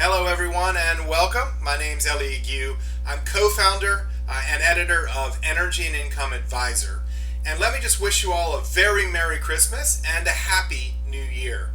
Hello everyone and welcome. My name's Elliot Gu. I'm co-founder and editor of Energy and Income Advisor. And let me just wish you all a very Merry Christmas and a Happy New Year.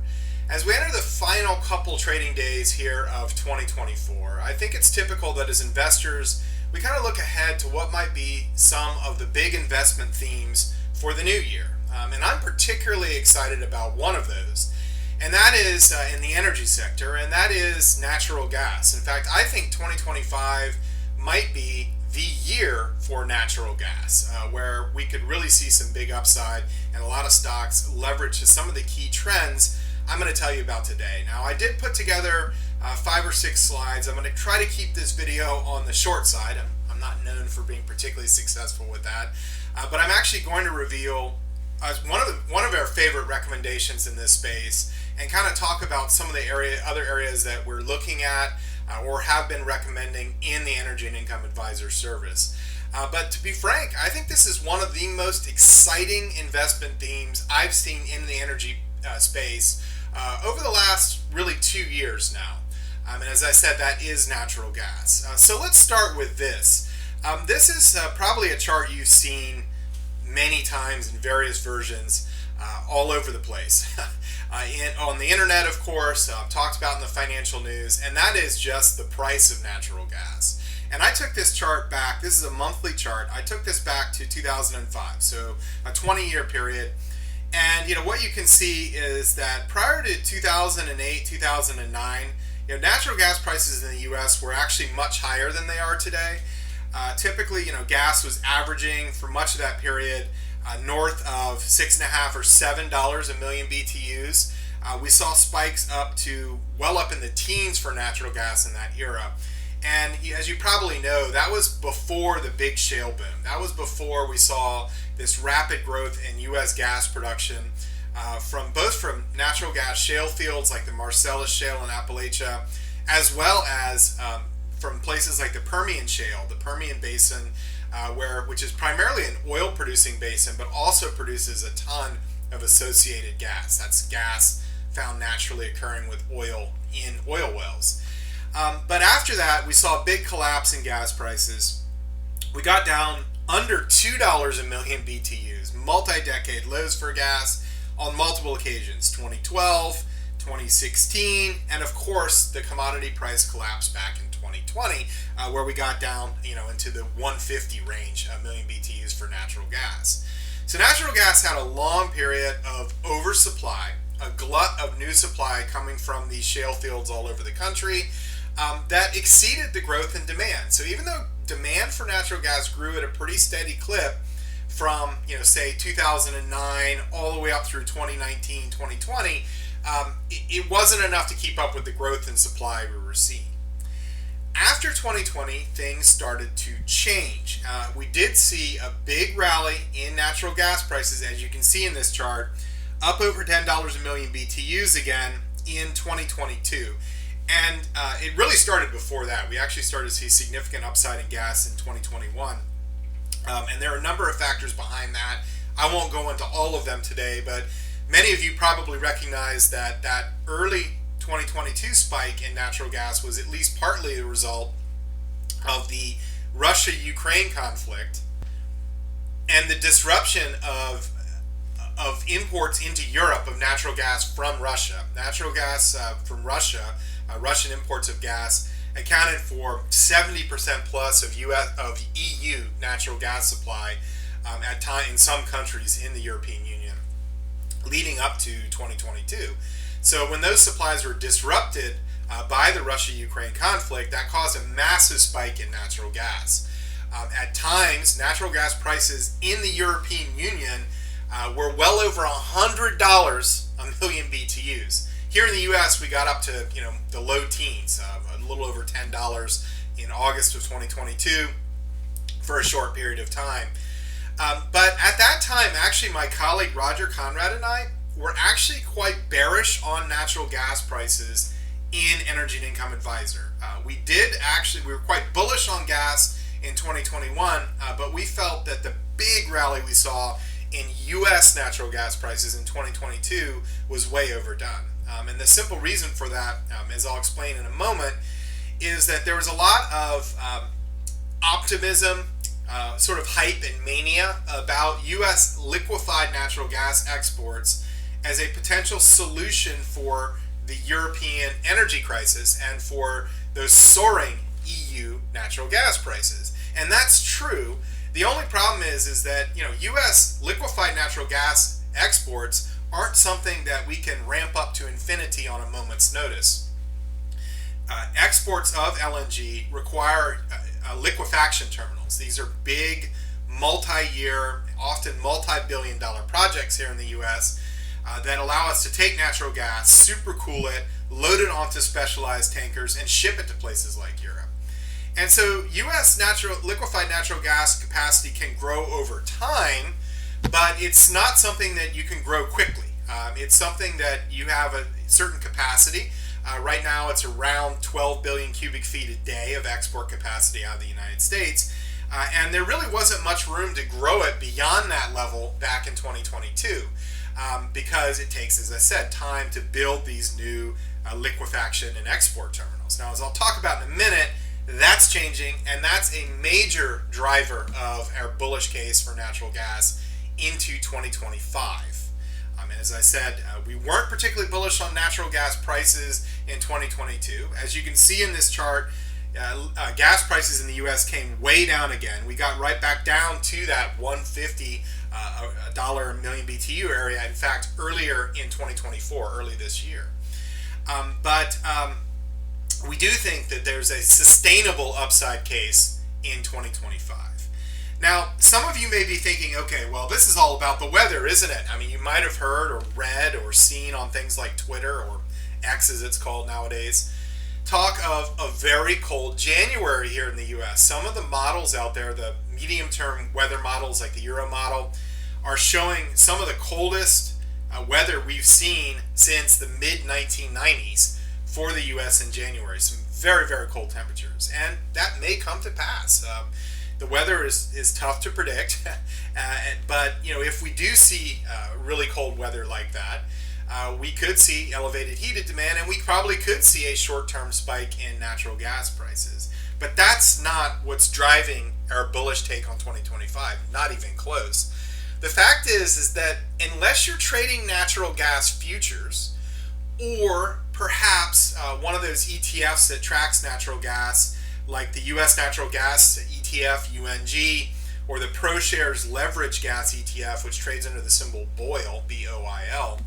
As we enter the final couple trading days here of 2024, I think it's typical that as investors, we kind of look ahead to what might be some of the big investment themes for the new year. And I'm particularly excited about one of those. And that is in the energy sector, and that is natural gas. In fact, I think 2025 might be the year for natural gas, where we could really see some big upside and a lot of stocks leverage to some of the key trends I'm going to tell you about today. Now, I did put together 5 or 6 slides. I'm going to try to keep this video on the short side. I'm not known for being particularly successful with that, but I'm actually going to reveal one of our favorite recommendations in this space and kind of talk about some of the other areas that we're looking at or have been recommending in the Energy and Income Advisor service. But to be frank, I think this is one of the most exciting investment themes I've seen in the energy space over the last really 2 years now. And as I said, that is natural gas. So let's start with this. This is probably a chart you've seen many times in various versions all over the place. On the internet, of course, talked about in the financial news, and that is just the price of natural gas. And I took this chart back, this is a monthly chart, I took this back to 2005, so a 20-year period. And what you can see is that prior to 2008, 2009, natural gas prices in the US were actually much higher than they are today. Typically, gas was averaging for much of that period north of $6.5 or $7 a million BTUs. We saw spikes up to well up in the teens for natural gas in that era. And as you probably know, that was before the big shale boom. That was before we saw this rapid growth in U.S. gas production from natural gas shale fields like the Marcellus Shale in Appalachia, as well as from places like the Permian Shale, the Permian Basin, which is primarily an oil-producing basin, but also produces a ton of associated gas. That's gas found naturally occurring with oil in oil wells. But after that, we saw a big collapse in gas prices. We got down under $2 a million BTUs, multi-decade lows for gas on multiple occasions, 2012, 2016, and of course, the commodity price collapse back in 2020, where we got down, into the 150 range, a million BTUs for natural gas. So natural gas had a long period of oversupply, a glut of new supply coming from these shale fields all over the country that exceeded the growth in demand. So even though demand for natural gas grew at a pretty steady clip from, say 2009 all the way up through 2019, 2020, it wasn't enough to keep up with the growth in supply we were seeing. After 2020, things started to change. We did see a big rally in natural gas prices, as you can see in this chart, up over $10 a million BTUs again in 2022. And it really started before that. We actually started to see significant upside in gas in 2021. And there are a number of factors behind that. I won't go into all of them today, but many of you probably recognize that early 2022 spike in natural gas was at least partly the result of the Russia-Ukraine conflict and the disruption of imports into Europe of natural gas from Russia. Natural gas from Russia, Russian imports of gas, accounted for 70% plus of EU natural gas supply in some countries in the European Union leading up to 2022. So when those supplies were disrupted by the Russia-Ukraine conflict, that caused a massive spike in natural gas. At times, natural gas prices in the European Union were well over $100 a million BTUs. Here in the U.S., we got up to the low teens, a little over $10 in August of 2022 for a short period of time. But at that time, actually, my colleague Roger Conrad and I were actually quite bearish on natural gas prices in Energy and Income Advisor. We were quite bullish on gas in 2021, but we felt that the big rally we saw in U.S. natural gas prices in 2022 was way overdone. And the simple reason for that, as I'll explain in a moment, is that there was a lot of optimism, sort of hype and mania about U.S. liquefied natural gas exports as a potential solution for the European energy crisis and for those soaring EU natural gas prices. And that's true. The only problem is that, U.S. liquefied natural gas exports aren't something that we can ramp up to infinity on a moment's notice. Exports of LNG require liquefaction terminals. These are big, multi-year, often multi-billion-dollar projects here in the U.S. That allow us to take natural gas, supercool it, load it onto specialized tankers, and ship it to places like Europe. And so U.S. liquefied natural gas capacity can grow over time, but it's not something that you can grow quickly. It's something that you have a certain capacity. Right now it's around 12 billion cubic feet a day of export capacity out of the United States. And there really wasn't much room to grow it beyond that level back in 2022 because it takes, as I said, time to build these new liquefaction and export terminals. Now, as I'll talk about in a minute, that's changing, and that's a major driver of our bullish case for natural gas into 2025. And as I said, we weren't particularly bullish on natural gas prices in 2022. As you can see in this chart, gas prices in the U.S. came way down again. We got right back down to that $150 a million BTU area, in fact, earlier in 2024, early this year. But we do think that there's a sustainable upside case in 2025. Now, some of you may be thinking, okay, well, this is all about the weather, isn't it? I mean, you might have heard or read or seen on things like Twitter, or X as it's called nowadays, talk of a very cold January here in the U.S. Some of the models out there, the medium-term weather models like the Euro model, are showing some of the coldest weather we've seen since the mid-1990s for the U.S. in January. Some very, very cold temperatures, and that may come to pass. The weather is tough to predict, but if we do see really cold weather like that, we could see elevated heated demand, and we probably could see a short-term spike in natural gas prices. But that's not what's driving our bullish take on 2025, not even close. The fact is that unless you're trading natural gas futures, or perhaps one of those ETFs that tracks natural gas, like the US Natural Gas ETF, UNG, or the ProShares Leverage Gas ETF, which trades under the symbol BOIL, B-O-I-L,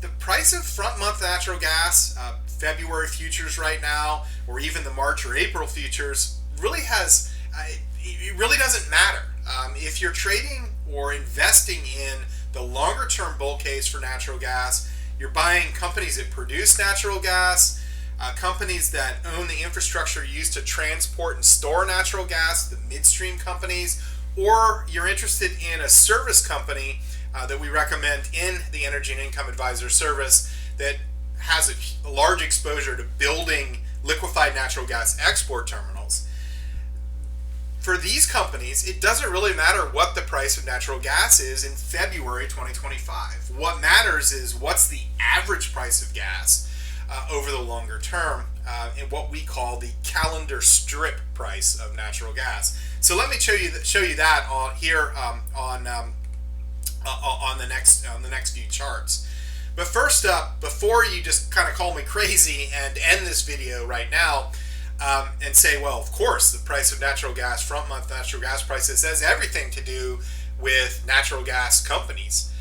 the price of front-month natural gas, February futures right now, or even the March or April futures, really it really doesn't matter. If you're trading or investing in the longer-term bull case for natural gas, you're buying companies that produce natural gas, companies that own the infrastructure used to transport and store natural gas, the midstream companies, or you're interested in a service company that we recommend in the Energy and Income Advisor service that has a large exposure to building liquefied natural gas export terminals. For these companies, it doesn't really matter what the price of natural gas is in February 2025. What matters is what's the average price of gas over the longer term, in what we call the calendar strip price of natural gas. So let me show you that on here on the next few charts. But first up, before you just kind of call me crazy and end this video right now, and say, well, of course, the price of natural gas, front-month natural gas prices, has everything to do with natural gas companies.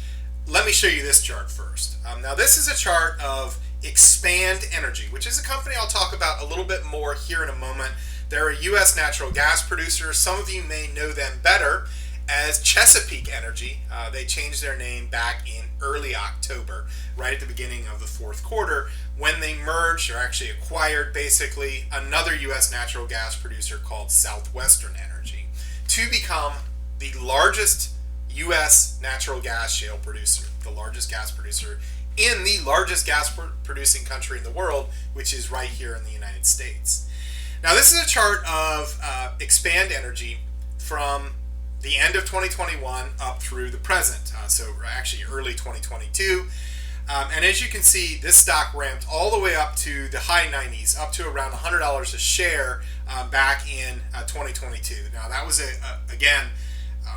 Let me show you this chart first. Now, this is a chart of Expand Energy, which is a company I'll talk about a little bit more here in a moment. They're a U.S. natural gas producer. Some of you may know them better as Chesapeake Energy. They changed their name back in early October, right at the beginning of the fourth quarter, when they merged, or actually acquired, basically, another U.S. natural gas producer called Southwestern Energy to become the largest U.S. natural gas shale producer, the largest gas producer in the largest gas producing country in the world, which is right here in the United States. Now, this is a chart of Expand Energy from the end of 2021 up through the present, so actually early 2022. And as you can see, this stock ramped all the way up to the high 90s, up to around $100 a share back in 2022. Now, that was, again,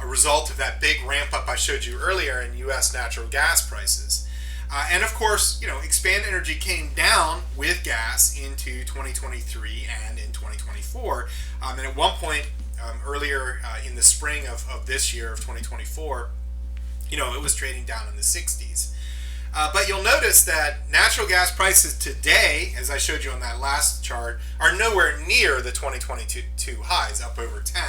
a result of that big ramp up I showed you earlier in US natural gas prices. And of course, Expand Energy came down with gas into 2023 and in 2024. And at one point earlier in the spring of this year, of 2024, it was trading down in the 60s. But you'll notice that natural gas prices today, as I showed you on that last chart, are nowhere near the 2022 highs, up over 10.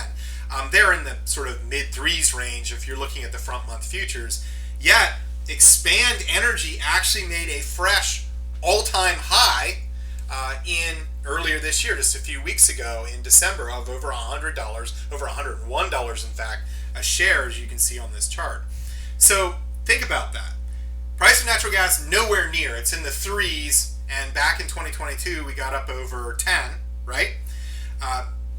They're in the sort of mid-threes range if you're looking at the front month futures. Yet, Expand Energy actually made a fresh all-time high in earlier this year, just a few weeks ago in December, of over $100, over $101 in fact, a share, as you can see on this chart. So think about that. Price of natural gas nowhere near. It's in the threes, and back in 2022 we got up over 10, right?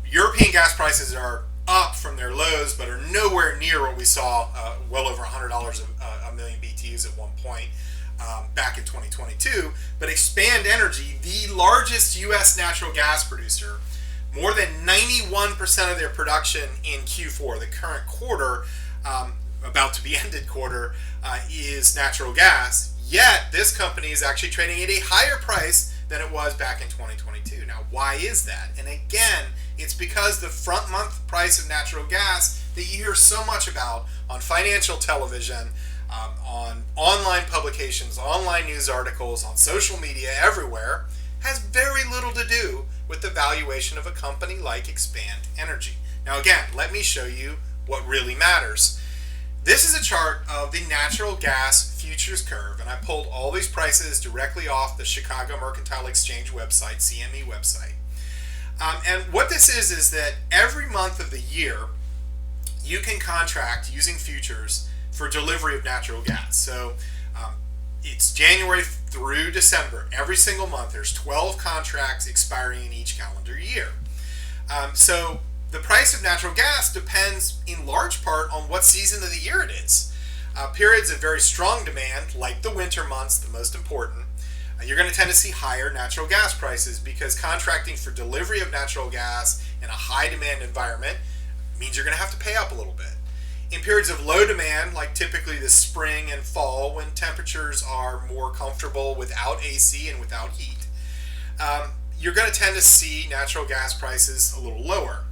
European gas prices are up from their lows, but are nowhere near what we saw, well over $100 a million BTUs at one point back in 2022. But Expand Energy, the largest U.S. natural gas producer, more than 91% of their production in Q4, the current quarter, about to be ended quarter, is natural gas. Yet this company is actually trading at a higher price than it was back in 2022. Now, why is that? And again, it's because the front month price of natural gas that you hear so much about on financial television, on online publications, online news articles, on social media, everywhere, has very little to do with the valuation of a company like Expand Energy. Now again, let me show you what really matters. This is a chart of the natural gas futures curve, and I pulled all these prices directly off the Chicago Mercantile Exchange website, CME website. And what this is that every month of the year, you can contract using futures for delivery of natural gas. So it's January through December. Every single month, there's 12 contracts expiring in each calendar year. So the price of natural gas depends in large part on what season of the year it is. Periods of very strong demand, like the winter months, the most important, you're going to tend to see higher natural gas prices because contracting for delivery of natural gas in a high demand environment means you're going to have to pay up a little bit. In periods of low demand, like typically the spring and fall, when temperatures are more comfortable without AC and without heat, you're going to tend to see natural gas prices a little lower.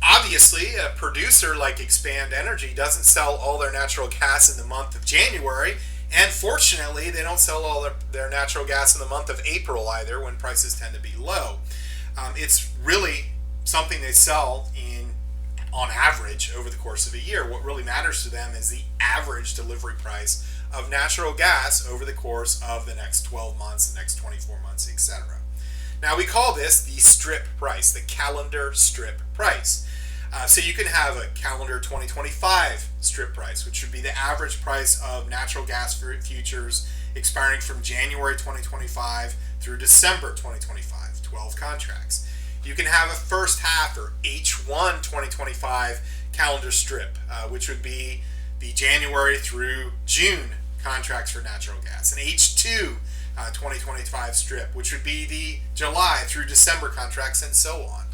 Obviously, a producer like Expand Energy doesn't sell all their natural gas in the month of January, and fortunately, they don't sell all their natural gas in the month of April either, when prices tend to be low. It's really something they sell on average over the course of a year. What really matters to them is the average delivery price of natural gas over the course of the next 12 months, the next 24 months, etc. Now, we call this the strip price, the calendar strip price. So you can have a calendar 2025 strip price, which would be the average price of natural gas futures expiring from January 2025 through December 2025, 12 contracts. You can have a first half, or H1 2025 calendar strip, which would be the January through June contracts for natural gas. An H2 2025 strip, which would be the July through December contracts, and so on.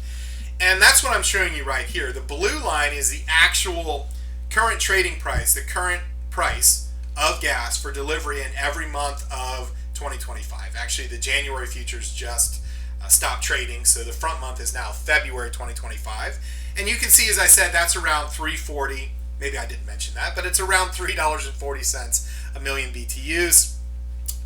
And that's what I'm showing you right here. The blue line is the actual current trading price, the current price of gas for delivery in every month of 2025. Actually, the January futures just stopped trading, so the front month is now February 2025. And you can see, as I said, that's around $3.40. Maybe I didn't mention that, but it's around $3.40 a million BTUs.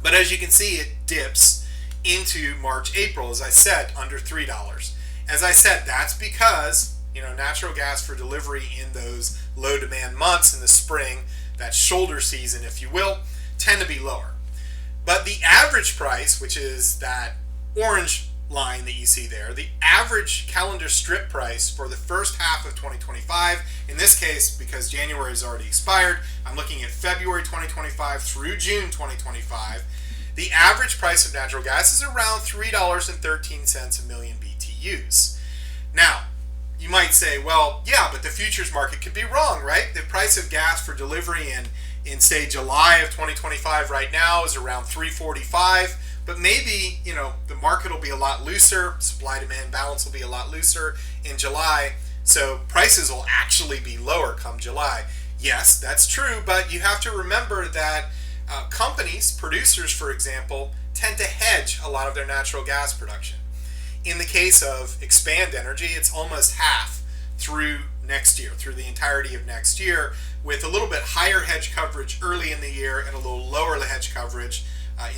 But as you can see, it dips into March, April, as I said, under $3. As I said, that's because natural gas for delivery in those low demand months in the spring, that shoulder season, if you will, tend to be lower. But the average price, which is that orange line that you see there, the average calendar strip price for the first half of 2025, in this case, because January has already expired, I'm looking at February 2025 through June 2025, the average price of natural gas is around $3.13 a million BTUs. Now, you might say, well, yeah, but the futures market could be wrong, right? The price of gas for delivery in, say, July of 2025 right now is around 345. But maybe, the market will be a lot looser, supply-demand balance will be a lot looser in July, so prices will actually be lower come July. Yes, that's true, but you have to remember that companies, producers, for example, tend to hedge a lot of their natural gas production. In the case of Expand Energy, it's almost half through next year, through the entirety of next year, with a little bit higher hedge coverage early in the year and a little lower hedge coverage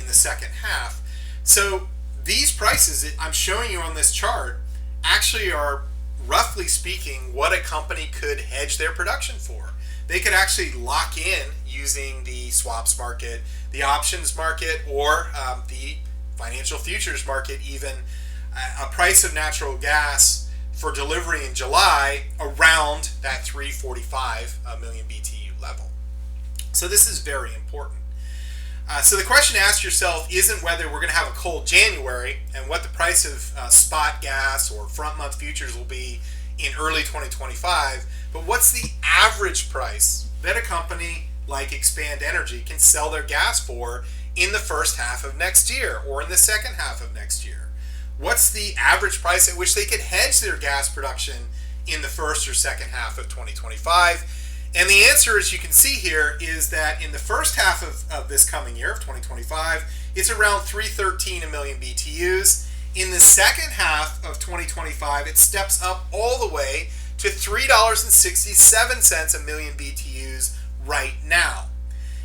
in the second half. So these prices that I'm showing you on this chart actually are, roughly speaking, what a company could hedge their production for. They could actually lock in using the swaps market, the options market, or the financial futures market, even a price of natural gas for delivery in July around that 345 million BTU level. So this is very important. So the question to ask yourself isn't whether we're going to have a cold January and what the price of spot gas or front month futures will be in early 2025, but what's the average price that a company like Expand Energy can sell their gas for in the first half of next year or in the second half of next year? What's the average price at which they could hedge their gas production in the first or second half of 2025? And the answer, as you can see here, is that in the first half of this coming year, of 2025, it's around 313 a million BTUs. In the second half of 2025, it steps up all the way to $3.67 a million BTUs right now.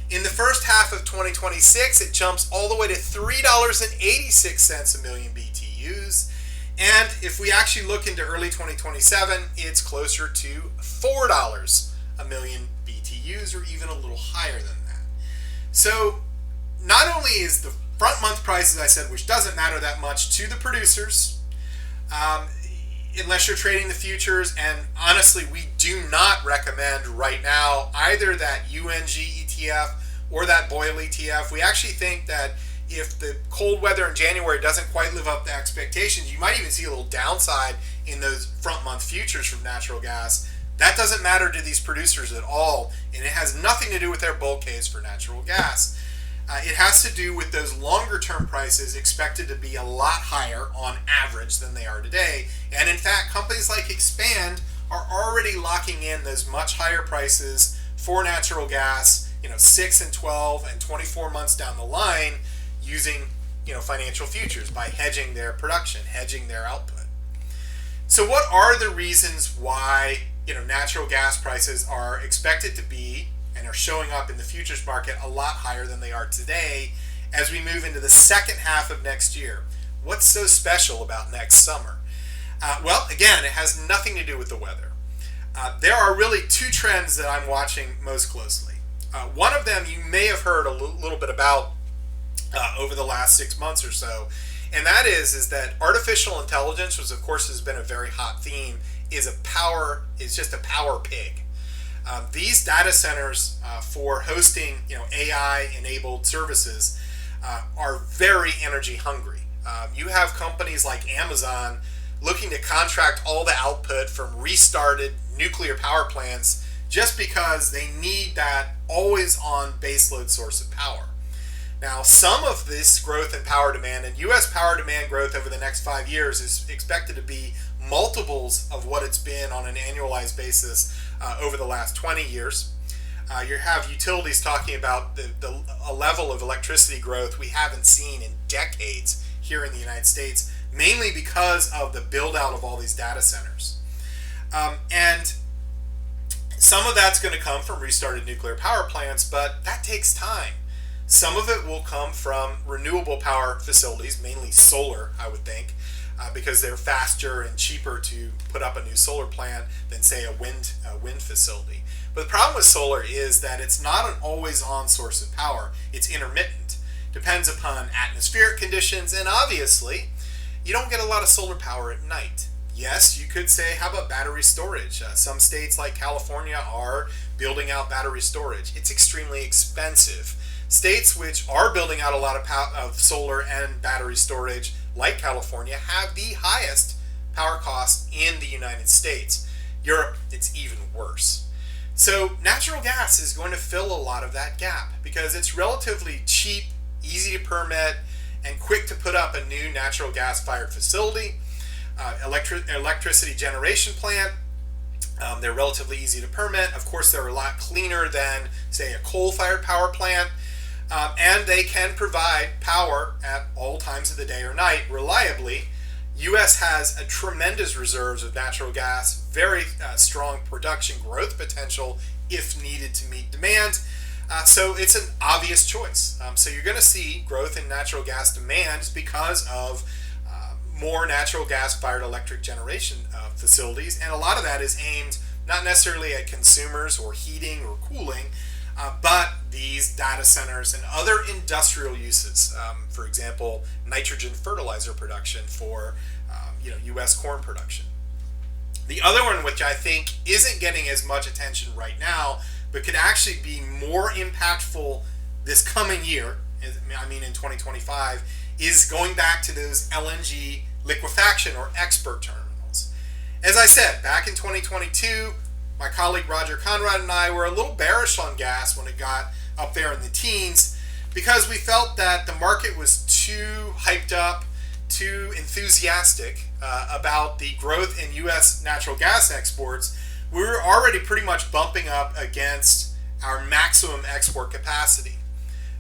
In the first half of 2026, it jumps all the way to $3.86 a million BTUs. And if we actually look into early 2027, it's closer to $4 a million BTUs, or even a little higher than that. So not only is the front month price, as I said, which doesn't matter that much to the producers, unless you're trading the futures, and honestly, we do not recommend right now either that UNG ETF or that BOIL ETF. We actually think that if the cold weather in January doesn't quite live up to expectations, you might even see a little downside in those front month futures from natural gas. That doesn't matter to these producers at all, and it has nothing to do with their bull case for natural gas. It has to do with those longer term prices expected to be a lot higher on average than they are today. And in fact, companies like Expand are already locking in those much higher prices for natural gas, 6 and 12 and 24 months down the line, using financial futures by hedging their production, hedging their output. So what are the reasons why natural gas prices are expected to be and are showing up in the futures market a lot higher than they are today as we move into the second half of next year? What's so special about next summer? Well, again, it has nothing to do with the weather. There are really two trends that I'm watching most closely. One of them you may have heard a little bit about over the last 6 months or so, and that is that artificial intelligence, which of course has been a very hot theme, is just a power pig. These data centers for hosting AI-enabled services are very energy hungry. You have companies like Amazon looking to contract all the output from restarted nuclear power plants just because they need that always-on baseload source of power. Now, some of this growth in power demand, and U.S. power demand growth over the next 5 years, is expected to be multiples of what it's been on an annualized basis over the last 20 years. You have utilities talking about a level of electricity growth we haven't seen in decades here in the United States, mainly because of the build out of all these data centers. And some of that's going to come from restarted nuclear power plants, but that takes time. Some of it will come from renewable power facilities, mainly solar, I would think, because they're faster and cheaper to put up a new solar plant than, say, a wind facility. But the problem with solar is that it's not an always-on source of power. It's intermittent. Depends upon atmospheric conditions, and obviously, you don't get a lot of solar power at night. Yes, you could say, how about battery storage? Some states like California are building out battery storage. It's extremely expensive. States which are building out a lot of solar and battery storage, like California, have the highest power costs in the United States. Europe, it's even worse. So natural gas is going to fill a lot of that gap because it's relatively cheap, easy to permit, and quick to put up a new natural gas fired facility, electricity generation plant. They're relatively easy to permit. Of course, they're a lot cleaner than, say, a coal-fired power plant. And they can provide power at all times of the day or night reliably. U.S. has a tremendous reserves of natural gas, very strong production growth potential if needed to meet demand. So it's an obvious choice. So you're going to see growth in natural gas demand because of more natural gas-fired electric generation facilities, and a lot of that is aimed not necessarily at consumers or heating or cooling, but these data centers and other industrial uses. For example, nitrogen fertilizer production for U.S. corn production. The other one, which I think isn't getting as much attention right now, but could actually be more impactful this coming year, I mean in 2025, is going back to those LNG liquefaction or export terminals. As I said, back in 2022, my colleague Roger Conrad and I were a little bearish on gas when it got up there in the teens because we felt that the market was too hyped up, too enthusiastic about the growth in U.S. natural gas exports. We were already pretty much bumping up against our maximum export capacity.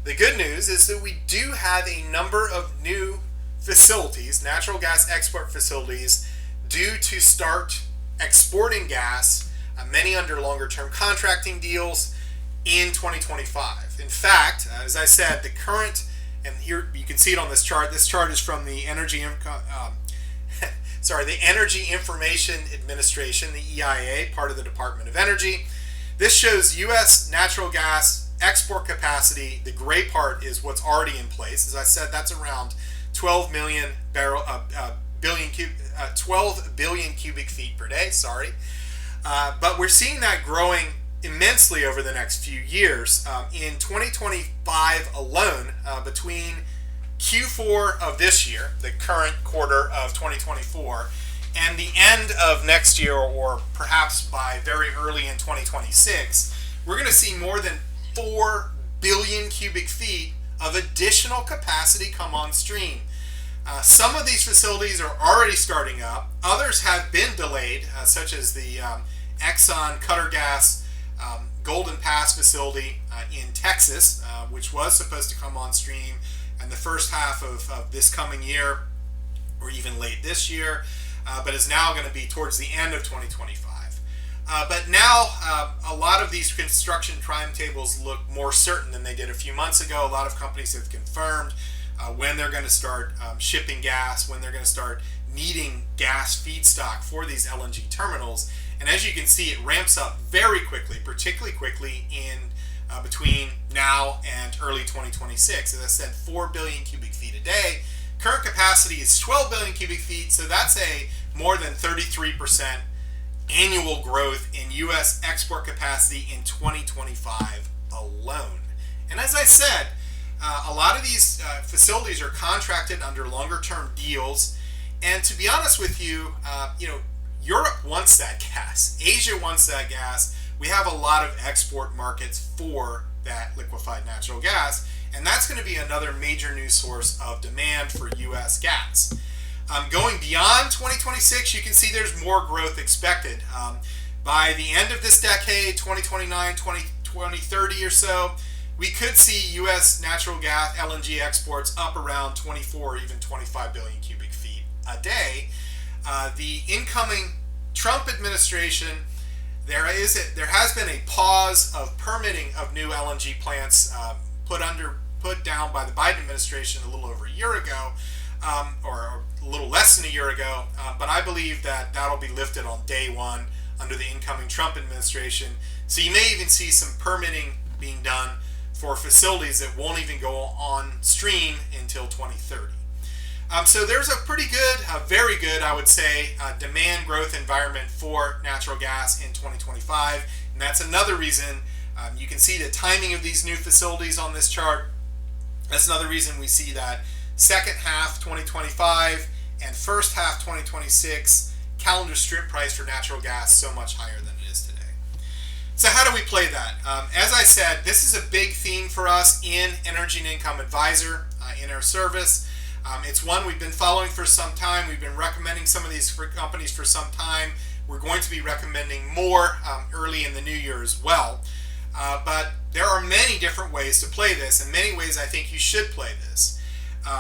The good news is that we do have a number of new facilities, natural gas export facilities, due to start exporting gas, many under longer-term contracting deals in 2025. In fact, as I said, the current, and here you can see it on this chart. This chart is from the the Energy Information Administration, the EIA, part of the Department of Energy. This shows U.S. natural gas export capacity. The gray part is what's already in place. As I said, that's around 12 billion cubic feet per day. But we're seeing that growing immensely over the next few years. In 2025 alone, between Q4 of this year, the current quarter of 2024, and the end of next year, or perhaps by very early in 2026, we're going to see more than 4 billion cubic feet of additional capacity come on stream. Some of these facilities are already starting up. Others have been delayed, such as the Exxon Qatargas Golden Pass facility in Texas, which was supposed to come on stream in the first half of this coming year, or even late this year, but is now going to be towards the end of 2025. But now a lot of these construction timetables look more certain than they did a few months ago. A lot of companies have confirmed when they're going to start shipping gas, when they're going to start needing gas feedstock for these LNG terminals. And as you can see, it ramps up very quickly, particularly quickly in between now and early 2026. As I said, 4 billion cubic feet a day. Current capacity is 12 billion cubic feet, so that's a more than 33% annual growth in U.S. export capacity in 2025 alone. And as I said, a lot of these facilities are contracted under longer-term deals. And to be honest with you, Europe wants that gas. Asia wants that gas. We have a lot of export markets for that liquefied natural gas, and that's going to be another major new source of demand for U.S. gas. Going beyond 2026, you can see there's more growth expected. By the end of this decade, 2029, 2030 or so, we could see U.S. natural gas LNG exports up around 24 or even 25 billion cubic feet a day. The incoming Trump administration, there has been a pause of permitting of new LNG plants put down by the Biden administration a little over a year ago, or a little less than a year ago. But I believe that that'll be lifted on day one under the incoming Trump administration. So you may even see some permitting being done for facilities that won't even go on stream until 2030. So there's a pretty good, very good, I would say, demand growth environment for natural gas in 2025. And that's another reason you can see the timing of these new facilities on this chart. That's another reason we see that second half 2025 and first half 2026 calendar strip price for natural gas so much higher than it is today. So how do we play that? As I said, this is a big theme for us in Energy and Income Advisor in our service. It's one we've been following for some time. We've been recommending some of these companies for some time. We're going to be recommending more early in the new year as well. But there are many different ways to play this, and many ways I think you should play this.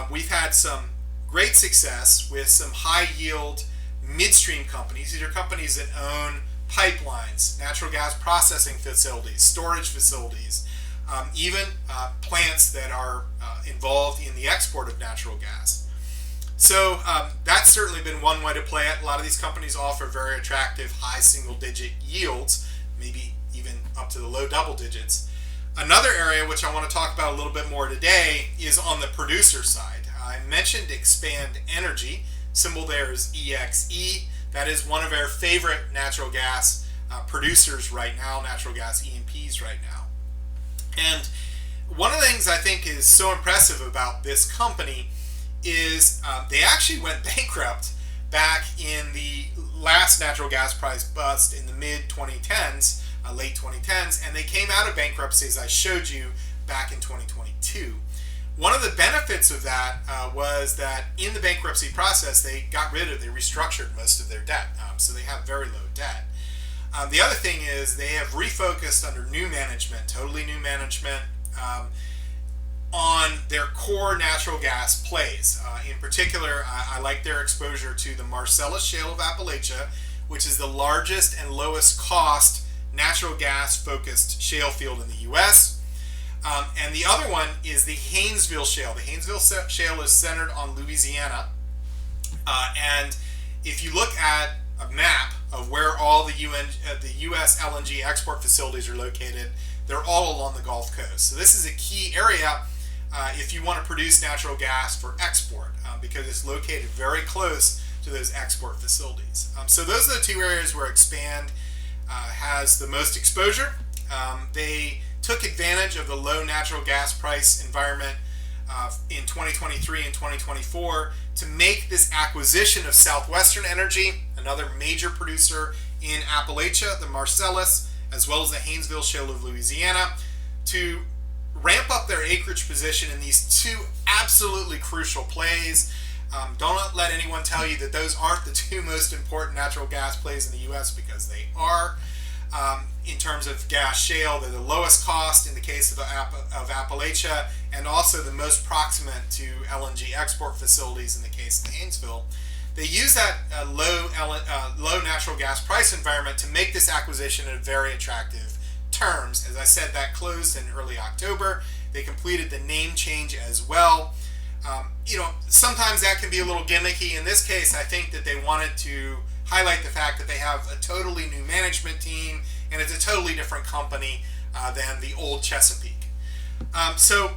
We've had some great success with some high yield midstream companies. These are companies that own pipelines, natural gas processing facilities, storage facilities, even plants that are involved in the export of natural gas. So that's certainly been one way to play it. A lot of these companies offer very attractive high single-digit yields, maybe even up to the low double digits. Another area which I want to talk about a little bit more today is on the producer side. I mentioned Expand Energy. Symbol there is EXE. That is one of our favorite natural gas producers right now, natural gas E&Ps right now. And one of the things I think is so impressive about this company is they actually went bankrupt back in the last natural gas price bust in the mid-2010s, late 2010s, and they came out of bankruptcy, as I showed you, back in 2022. One of the benefits of that was that in the bankruptcy process, they restructured most of their debt, so they have very low debt. The other thing is they have refocused under new management, totally new management, on their core natural gas plays. In particular, I like their exposure to the Marcellus Shale of Appalachia, which is the largest and lowest cost natural gas focused shale field in the U.S. And the other one is the Haynesville Shale. The Haynesville Shale is centered on Louisiana. And if you look at a map of where all the US LNG export facilities are located, they're all along the Gulf Coast. So this is a key area if you want to produce natural gas for export because it's located very close to those export facilities. So those are the two areas where Expand has the most exposure. They took advantage of the low natural gas price environment in 2023 and 2024 to make this acquisition of Southwestern Energy, another major producer in Appalachia, the Marcellus, as well as the Haynesville Shale of Louisiana, to ramp up their acreage position in these two absolutely crucial plays. Don't let anyone tell you that those aren't the two most important natural gas plays in the U.S. because they are. In terms of gas shale, they're the lowest cost in the case of Appalachia, and also the most proximate to LNG export facilities in the case of the Haynesville. They use that low natural gas price environment to make this acquisition at very attractive terms. As I said, that closed in early October. They completed the name change as well. Sometimes that can be a little gimmicky. In this case, I think that they wanted to highlight the fact that they have a totally new management team and it's a totally different company than the old Chesapeake. So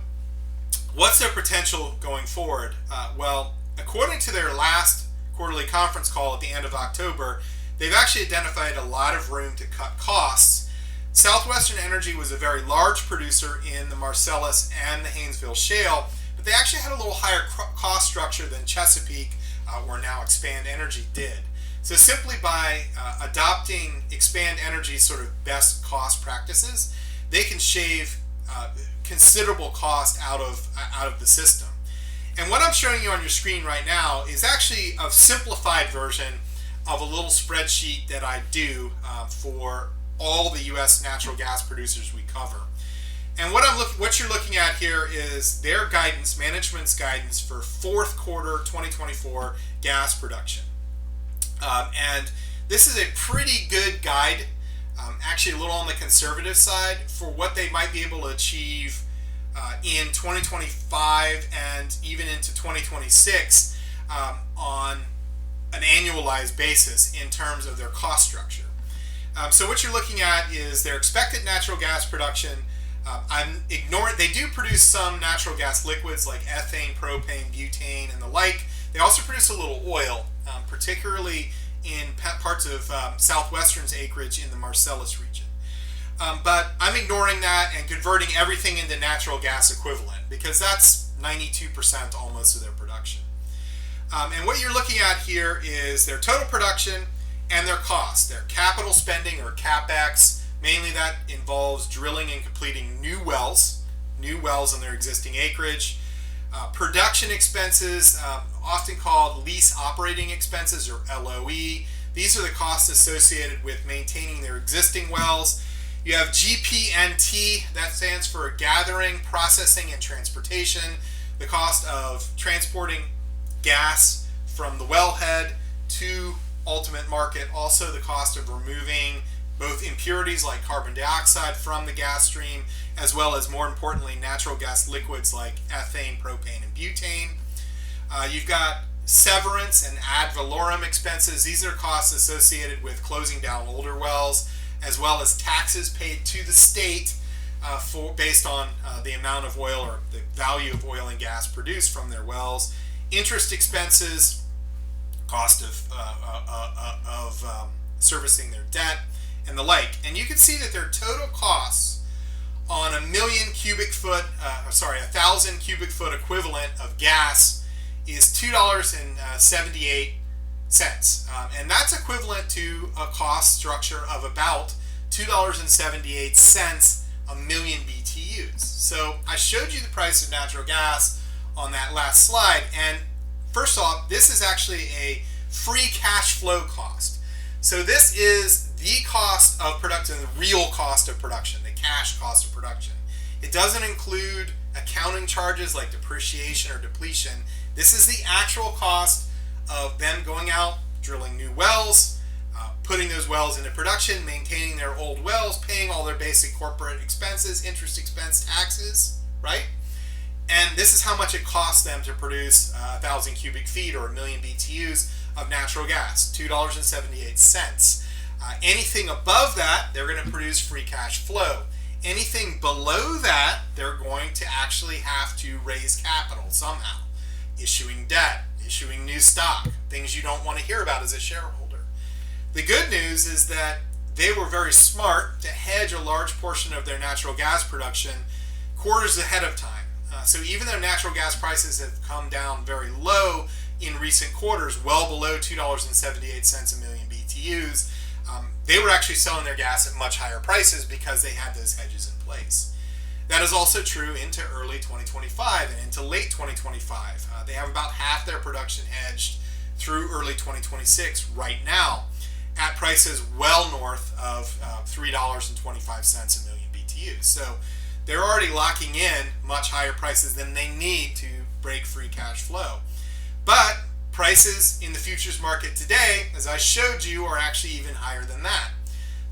what's their potential going forward? Well, according to their last quarterly conference call at the end of October, they've actually identified a lot of room to cut costs. Southwestern Energy was a very large producer in the Marcellus and the Haynesville Shale, but they actually had a little higher cost structure than Chesapeake, or now Expand Energy, did. So simply by adopting Expand Energy's sort of best cost practices, they can shave considerable cost out of the system. And what I'm showing you on your screen right now is actually a simplified version of a little spreadsheet that I do for all the U.S. natural gas producers we cover. And what you're looking at here is their guidance, management's guidance for fourth quarter 2024 gas production. And this is a pretty good guide, actually a little on the conservative side, for what they might be able to achieve in 2025 and even into 2026 on an annualized basis in terms of their cost structure. So what you're looking at is their expected natural gas production. They do produce some natural gas liquids like ethane, propane, butane, and the like. They also produce a little oil, particularly in parts of Southwestern's acreage in the Marcellus region. But I'm ignoring that and converting everything into natural gas equivalent because that's 92% almost of their production. And what you're looking at here is their total production and their cost, their capital spending or CapEx Mainly that involves drilling and completing new wells on their existing acreage. Production expenses, often called lease operating expenses or LOE. These are the costs associated with maintaining their existing wells. You have GP&T, that stands for gathering, processing, and transportation. The cost of transporting gas from the wellhead to ultimate market. Also the cost of removing both impurities like carbon dioxide from the gas stream, as well as, more importantly, natural gas liquids like ethane, propane, and butane. You've got severance and ad valorem expenses. These are costs associated with closing down older wells, as well as taxes paid to the state based on the amount of oil or the value of oil and gas produced from their wells. Interest expenses, cost of servicing their debt, and the like. And you can see that their total costs on a 1,000 cubic foot equivalent of gas is $2.78. And that's equivalent to a cost structure of about $2.78 a million BTUs. So I showed you the price of natural gas on that last slide, and first off, this is actually a free cash flow cost. So this is the cost of production, the real cost of production, the cash cost of production. It doesn't include accounting charges like depreciation or depletion. This is the actual cost of them going out, drilling new wells, putting those wells into production, maintaining their old wells, paying all their basic corporate expenses, interest expense, taxes, right? And this is how much it costs them to produce 1,000 cubic feet or 1,000,000 BTUs of natural gas, $2.78. Anything above that, they're going to produce free cash flow. Anything below that, they're going to actually have to raise capital somehow, issuing debt, issuing new stock, things you don't want to hear about as a shareholder. The good news is that they were very smart to hedge a large portion of their natural gas production quarters ahead of time. So even though natural gas prices have come down very low in recent quarters, well below $2.78 a million BTUs, they were actually selling their gas at much higher prices because they had those hedges in place. That is also true into early 2025 and into late 2025. They have about half their production hedged through early 2026 right now at prices well north of $3.25 a million BTUs. So they're already locking in much higher prices than they need to break free cash flow. But prices in the futures market today, as I showed you, are actually even higher than that.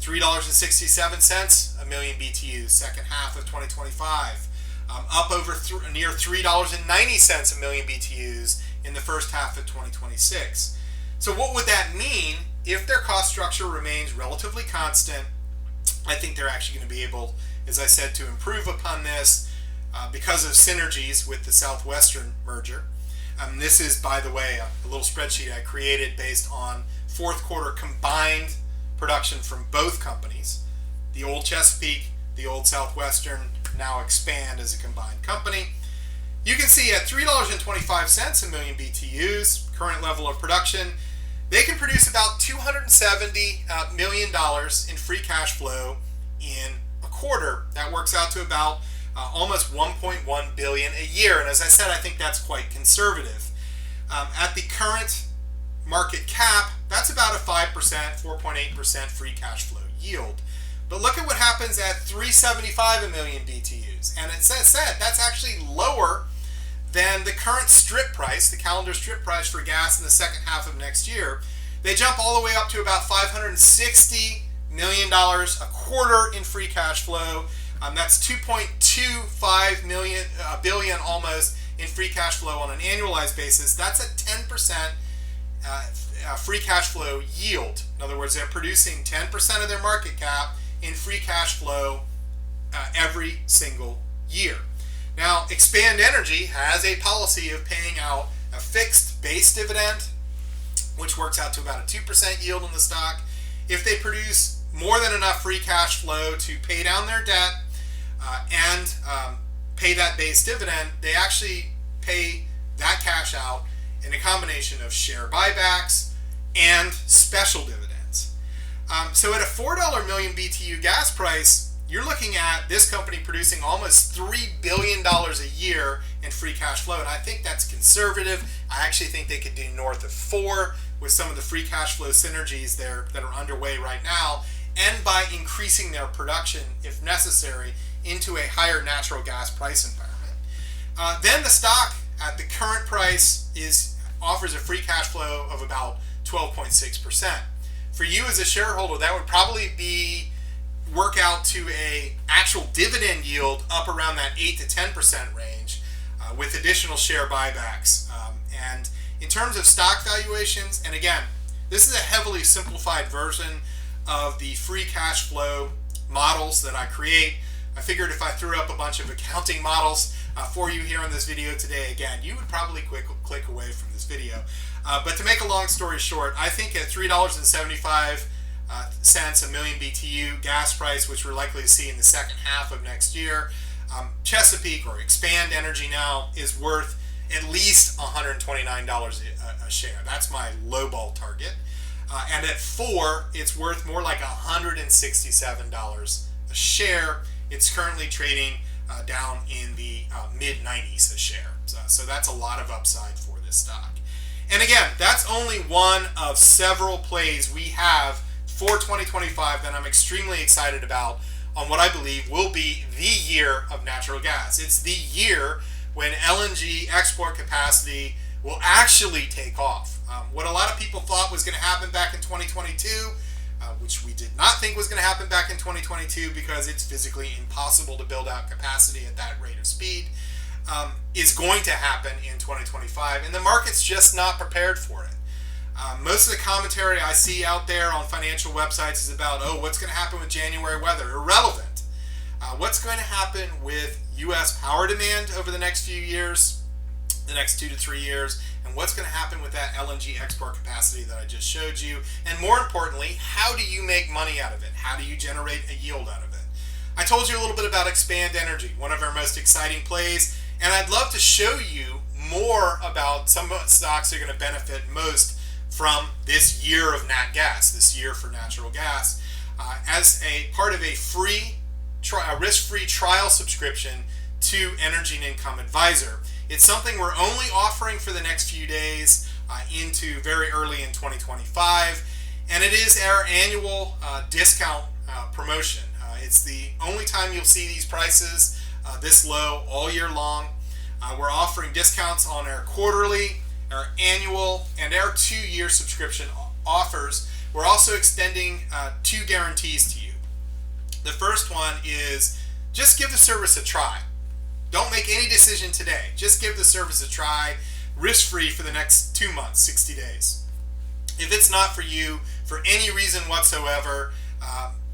$3.67 a million BTUs, second half of 2025. Up over near $3.90 a million BTUs in the first half of 2026. So what would that mean if their cost structure remains relatively constant? I think they're actually going to be able, as I said, to improve upon this because of synergies with the Southwestern merger. This is, by the way, a little spreadsheet I created based on fourth quarter combined production from both companies. The old Chesapeake, the old Southwestern now expand as a combined company. You can see at $3.25 a million BTUs, current level of production, they can produce about $270 million in free cash flow in a quarter. That works out to about almost $1.1 billion a year. And as I said, I think that's quite conservative. At the current market cap, that's about a 5%, 4.8% free cash flow yield. But look at what happens at $3.75 a million BTUs. And it says that's actually lower than the current strip price, the calendar strip price for gas in the second half of next year. They jump all the way up to about $560 million a quarter in free cash flow. That's $2.25 billion almost in free cash flow on an annualized basis. That's a 10% free cash flow yield. In other words, they're producing 10% of their market cap in free cash flow every single year. Now, Expand Energy has a policy of paying out a fixed base dividend, which works out to about a 2% yield on the stock. If they produce more than enough free cash flow to pay down their debt and pay that base dividend, they actually pay that cash out in a combination of share buybacks and special dividends. So at a $4 million BTU gas price, you're looking at this company producing almost $3 billion a year in free cash flow. And I think that's conservative. I actually think they could do north of 4 with some of the free cash flow synergies there that are underway right now, and by increasing their production, if necessary, into a higher natural gas price environment. Then the stock at the current price offers a free cash flow of about 12.6%. For you as a shareholder, that would probably work out to a actual dividend yield up around that 8 to 10% range, with additional share buybacks. And in terms of stock valuations, and again, this is a heavily simplified version of the free cash flow models that I create. I figured if I threw up a bunch of accounting models for you here on this video today, again, you would probably click away from this video. But to make a long story short, I think at $3.75 a million BTU gas price, which we're likely to see in the second half of next year, Chesapeake, or Expand Energy now, is worth at least $129 a share. That's my lowball target. And at 4, it's worth more like $167 a share. It's currently trading down in the mid-90s a share. So that's a lot of upside for this stock. And again, that's only one of several plays we have for 2025 that I'm extremely excited about on what I believe will be the year of natural gas. It's the year when LNG export capacity will actually take off. What a lot of people thought was going to happen back in 2022, which we did not think was going to happen back in 2022 because it's physically impossible to build out capacity at that rate of speed, is going to happen in 2025, and the market's just not prepared for it. Most of the commentary I see out there on financial websites is about, what's going to happen with January weather? Irrelevant. What's going to happen with U.S. power demand over the next few years, the next 2 to 3 years, and what's going to happen with that LNG export capacity that I just showed you, and more importantly, how do you make money out of it? How do you generate a yield out of it? I told you a little bit about Expand Energy, one of our most exciting plays, and I'd love to show you more about some of the stocks that are going to benefit most from this year of nat gas, this year for natural gas, as a part of a risk-free trial subscription to Energy and Income Advisor. It's something we're only offering for the next few days into very early in 2025, and it is our annual discount promotion. It's the only time you'll see these prices this low all year long. We're offering discounts on our quarterly, our annual, and our 2-year subscription offers. We're also extending 2 guarantees to you. The first one is just give the service a try. Don't make any decision today. Just give the service a try, risk-free for the next 2 months, 60 days. If it's not for you, for any reason whatsoever,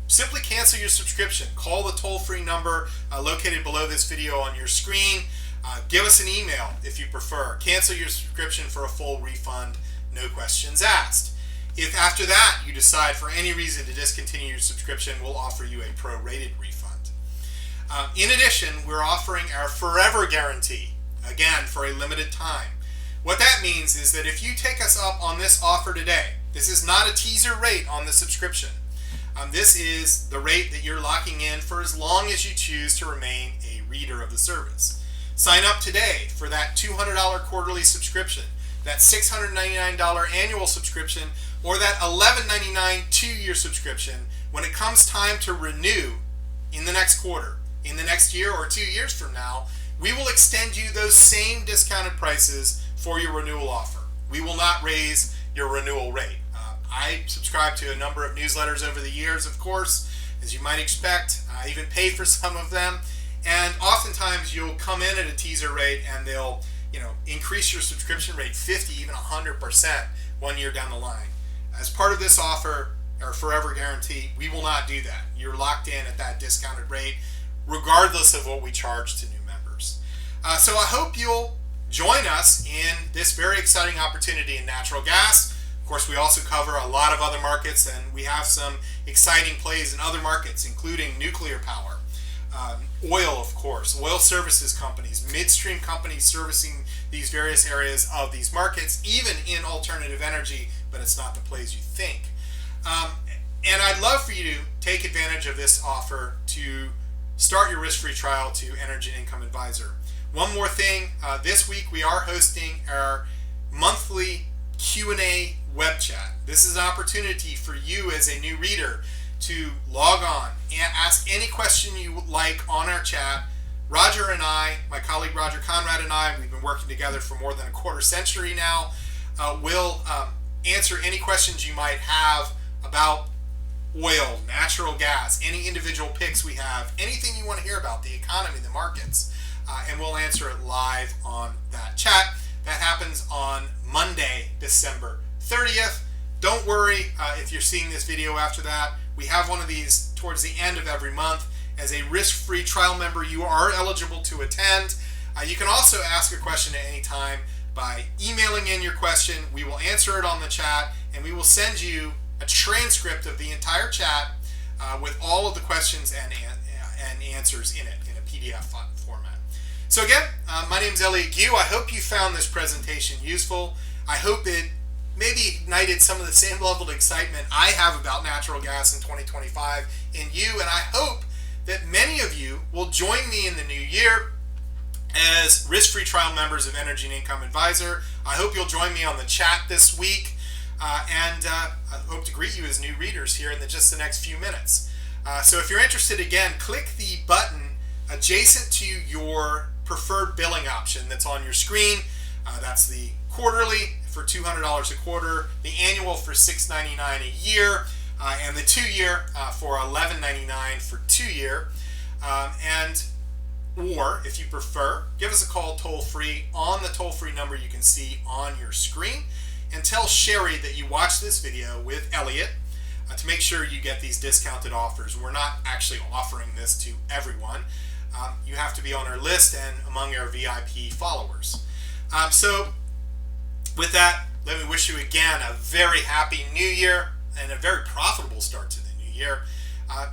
simply cancel your subscription. Call the toll-free number located below this video on your screen. Give us an email if you prefer. Cancel your subscription for a full refund, no questions asked. If after that you decide for any reason to discontinue your subscription, we'll offer you a prorated refund. In addition, we're offering our forever guarantee, again, for a limited time. What that means is that if you take us up on this offer today, this is not a teaser rate on the subscription. This is the rate that you're locking in for as long as you choose to remain a reader of the service. Sign up today for that $200 quarterly subscription, that $699 annual subscription, or that $11.99 2-year subscription when it comes time to renew in the next quarter. In the next year or 2 years from now, we will extend you those same discounted prices for your renewal offer. We will not raise your renewal rate. I subscribe to a number of newsletters over the years, of course, as you might expect. I even pay for some of them. And oftentimes you'll come in at a teaser rate and they'll, increase your subscription rate 50, even 100% 1 year down the line. As part of this offer, our forever guarantee, we will not do that. You're locked in at that discounted rate, regardless of what we charge to new members. So I hope you'll join us in this very exciting opportunity in natural gas. Of course, we also cover a lot of other markets, and we have some exciting plays in other markets, including nuclear power, oil, of course, oil services companies, midstream companies servicing these various areas of these markets, even in alternative energy, but it's not the plays you think. And I'd love for you to take advantage of this offer to start your risk-free trial to Energy and Income Advisor. One more thing, this week we are hosting our monthly Q&A web chat. This is an opportunity for you as a new reader to log on and ask any question you would like on our chat. Roger and I, my colleague Roger Conrad and I, we've been working together for more than a quarter century now, will answer any questions you might have about oil, natural gas, any individual picks we have, anything you want to hear about, the economy, the markets, and we'll answer it live on that chat. That happens on Monday, December 30th. Don't worry if you're seeing this video after that. We have one of these towards the end of every month. As a risk-free trial member, you are eligible to attend. You can also ask a question at any time by emailing in your question. We will answer it on the chat, and we will send you a transcript of the entire chat with all of the questions and answers in it in a PDF format. So again, my name is Elliot Gu. I hope you found this presentation useful. I hope it maybe ignited some of the same level of excitement I have about natural gas in 2025 in you, and I hope that many of you will join me in the new year as risk-free trial members of Energy and Income Advisor. I hope you'll join me on the chat this week. And I hope to greet you as new readers here in just the next few minutes. So if you're interested, again, click the button adjacent to your preferred billing option that's on your screen. That's the quarterly for $200 a quarter, the annual for $6.99 a year, and the 2-year for $11.99 for 2 year. Or if you prefer, give us a call toll-free on the toll-free number you can see on your screen. And tell Sherry that you watched this video with Elliot to make sure you get these discounted offers. We're not actually offering this to everyone. You have to be on our list and among our VIP followers. So with that, let me wish you again a very happy new year and a very profitable start to the new year.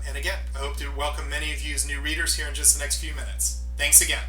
And again, I hope to welcome many of you as new readers here in just the next few minutes. Thanks again.